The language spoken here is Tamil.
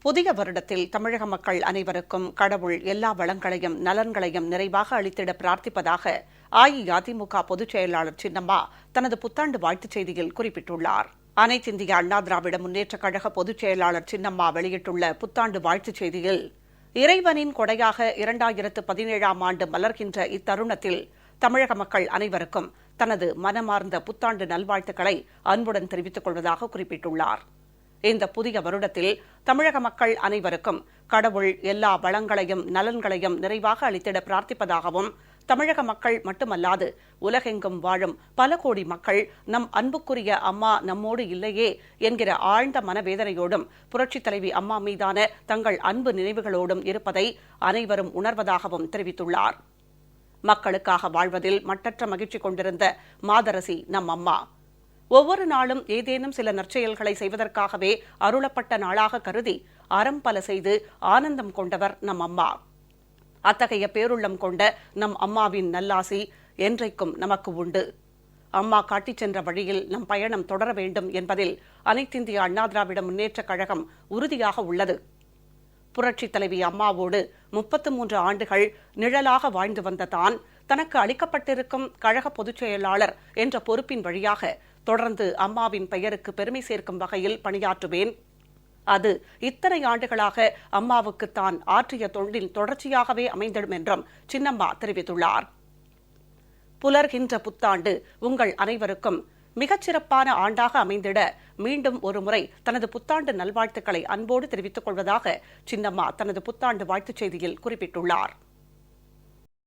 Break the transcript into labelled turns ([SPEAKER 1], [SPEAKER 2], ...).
[SPEAKER 1] புதிய வருடத்தில் தமிழக மக்கள் அனைவருக்கும் கடவுள் எல்லா வளங்களையும் நலன்களையும் நிறைவாக அளித்திட பிரார்த்திப்பதாக அஇஅதிமுக பொதுச் செயலாளர் சின்னம்மா தனது புத்தாண்டு வாழ்த்துச் செய்தியில் குறிப்பிட்டுள்ளார். அனைத்திந்திய அண்ணா திராவிட முன்னேற்றக் கழக பொதுச் செயலாளர் சின்னம்மா வெளியிட்டுள்ள புத்தாண்டு வாழ்த்துச் செய்தியில், இறைவனின் கொடையாக 2017ஆம் ஆண்டு மலர்கின்ற இத்தருணத்தில் தமிழக மக்கள் அனைவருக்கும் தனது மனமார்ந்த புத்தாண்டு நல்வாழ்த்துக்களை அன்புடன் தெரிவித்துக் கொள்வதாக குறிப்பிட்டுள்ளார். இந்த புதிய வருடத்தில் தமிழக மக்கள் அனைவருக்கும் கடவுள் எல்லா வளங்களையும் நலன்களையும் நிறைவாக அளித்திட பிரார்த்திப்பதாகவும், தமிழக மக்கள் மட்டுமல்லாது உலகெங்கும் வாழும் பல கோடி மக்கள் நம் அன்புக்குரிய அம்மா நம்மோடு இல்லையே என்கிற ஆழ்ந்த மனவேதனையோடும் புரட்சித் தலைவி அம்மா மீதான தங்கள் அன்பு நினைவுகளோடும் இருப்பதை அனைவரும் உணர்வதாகவும் தெரிவித்துள்ளார். மக்களுக்காக வாழ்வதில் மட்டற்ற மகிழ்ச்சி கொண்டிருந்த மாதரசி நம் அம்மா. ஒவ்வொரு நாளும் ஏதேனும் சில நற்செயல்களை செய்வதற்காகவே அருளப்பட்ட நாளாக கருதி அறம் பல செய்து ஆனந்தம் கொண்டவர் நம் அம்மா. அத்தகைய பேருள்ளம் கொண்ட நம் அம்மாவின் நல்லாசி என்றைக்கும் நமக்கு உண்டு. அம்மா காட்டிச் சென்ற வழியில் நம் பயணம் தொடர வேண்டும் என்பதில் அனைத்திந்திய அண்ணா திராவிட முன்னேற்றக் கழகம் உறுதியாக உள்ளது. புரட்சித் தலைவி அம்மாவோடு 33 ஆண்டுகள் நிழலாக வாழ்ந்து வந்த தான் தனக்கு அளிக்கப்பட்டிருக்கும் கழக பொதுச் செயலாளர் என்ற பொறுப்பின் வழியாக தொடர்ந்து அம்மாவின் பெயருக்கு பெருமை சேர்க்கும் வகையில் பணியாற்றுவேன். அது இத்தனை ஆண்டுகளாக அம்மாவுக்கு தான் ஆற்றிய தொண்டில் தொடர்ச்சியாகவே அமைந்திடும் என்றும் சின்னம்மா தெரிவித்துள்ளார். புலர்கின்ற புத்தாண்டு உங்கள் அனைவருக்கும் மிகச்சிறப்பான ஆண்டாக அமைந்திட மீண்டும் ஒருமுறை தனது புத்தாண்டு நல்வாழ்த்துக்களை அன்போடு தெரிவித்துக் கொள்வதாக சின்னம்மா தனது புத்தாண்டு வாழ்த்துச் செய்தியில் குறிப்பிட்டுள்ளார்.